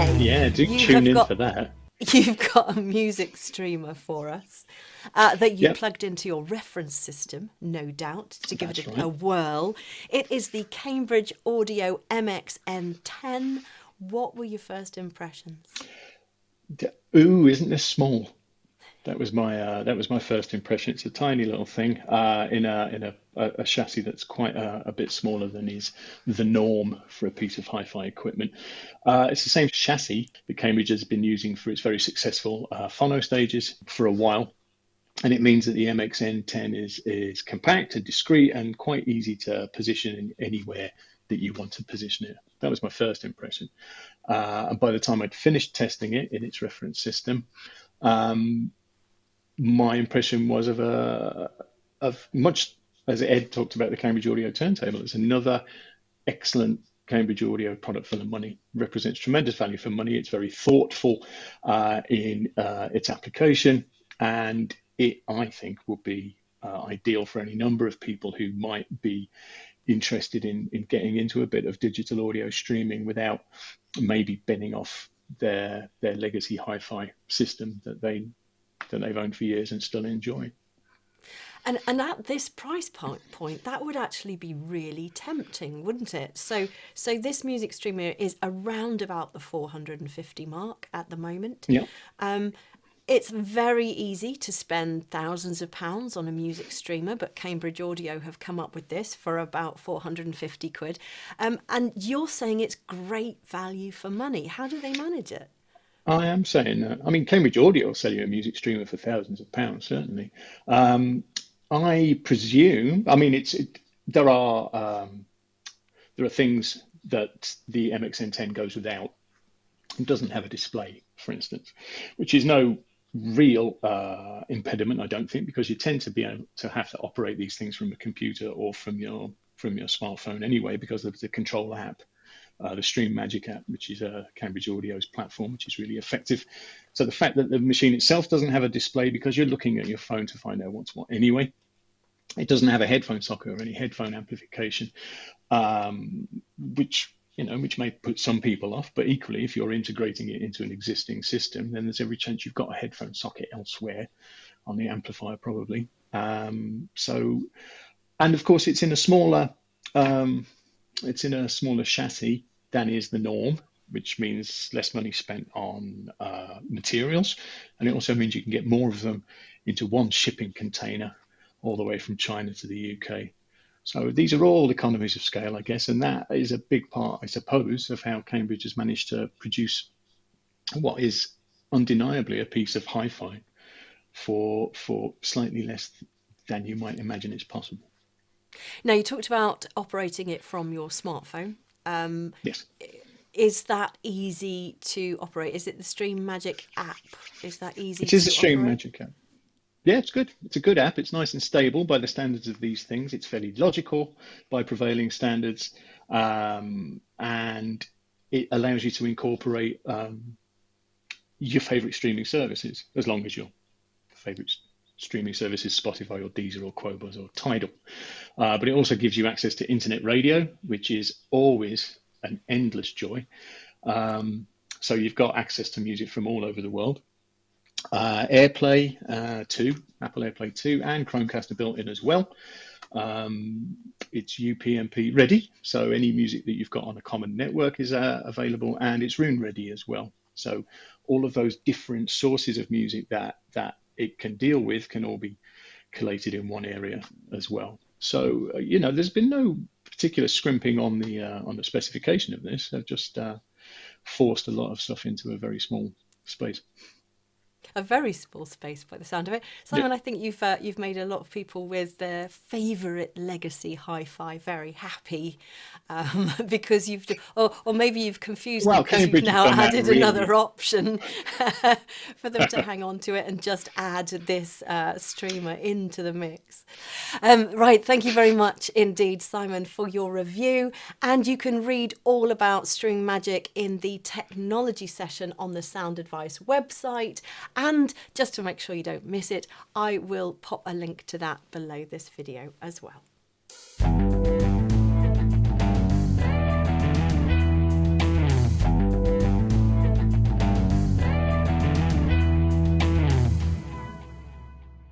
today Yeah, do you tune have in got for that. you've got a music streamer for us that you Yep, plugged into your reference system, no doubt, to give it that's a right. whirl. It is the Cambridge Audio MXN10. What were your first impressions? Ooh, isn't this small? That was my first impression. It's a tiny little thing in a chassis that's quite a bit smaller than is the norm for a piece of hi-fi equipment. It's the same chassis that Cambridge has been using for its very successful phono stages for a while, and it means that the MXN10 is compact and discreet and quite easy to position in anywhere that you want to position it. That was my first impression. And by the time I'd finished testing it in its reference system, my impression was of much as Ed talked about the Cambridge Audio turntable. It's another excellent Cambridge Audio product for the money. Represents tremendous value for money. It's very thoughtful in its application, and it, I think, will be ideal for any number of people who might be interested in getting into a bit of digital audio streaming without maybe binning off their legacy hi-fi system that they've owned for years and still enjoy. And at this price point, that would actually be really tempting, wouldn't it? So this music streamer is around about the 450 mark at the moment. Yeah. Um, it's very easy to spend thousands of pounds on a music streamer, but Cambridge Audio have come up with this for about 450 quid. And you're saying it's great value for money. How do they manage it? I am saying that. I mean, Cambridge Audio will sell you a music streamer for thousands of pounds, certainly. Um, I presume. I mean, there are things that the MXN10 goes without. It doesn't have a display, for instance, which is no real impediment, I don't think, because you tend to be able to have to operate these things from a computer or from your smartphone anyway, because of the control app, the Stream Magic app, which is Cambridge Audio's platform, which is really effective. So the fact that the machine itself doesn't have a display because you're looking at your phone to find out what's what anyway. It doesn't have a headphone socket or any headphone amplification, which may put some people off. But equally, if you're integrating it into an existing system, then there's every chance you've got a headphone socket elsewhere on the amplifier, probably. So, and of course, um, it's in a smaller chassis than is the norm, which means less money spent on materials, and it also means you can get more of them into one shipping container all the way from China to the UK. So these are all economies of scale, I guess, and that is a big part, I suppose, of how Cambridge has managed to produce what is undeniably a piece of hi-fi for slightly less than you might imagine is possible. Now, you talked about operating it from your smartphone. Um, Yes, is that easy to operate? Is it the Stream Magic app? Is that easy it is a to Stream operate? Magic app. Yeah, it's good. It's a good app. It's nice and stable by the standards of these things. It's fairly logical by prevailing standards, and it allows you to incorporate your favorite streaming services, as long as your favorite streaming service is Spotify or Deezer or Qobuz or Tidal. But it also gives you access to internet radio, which is always an endless joy. So you've got access to music from all over the world. AirPlay 2, Apple AirPlay 2, and Chromecast are built in as well. It's UPnP ready, so any music that you've got on a common network is available, and it's room ready as well. So all of those different sources of music that it can deal with can all be collated in one area as well. So there's been no particular scrimping on the specification of this. They've just forced a lot of stuff into a very small space. A very small space by the sound of it. Yeah. Simon, I think you've made a lot of people with their favourite legacy hi-fi very happy, because or maybe you've confused them Well, because you've Cambridge have now done that added really. another option for them to hang on to it and just add this streamer into the mix. Right, thank you very much indeed, Simon, for your review. And you can read all about String Magic in the technology session on the Sound Advice website. And just to make sure you don't miss it, I will pop a link to that below this video as well.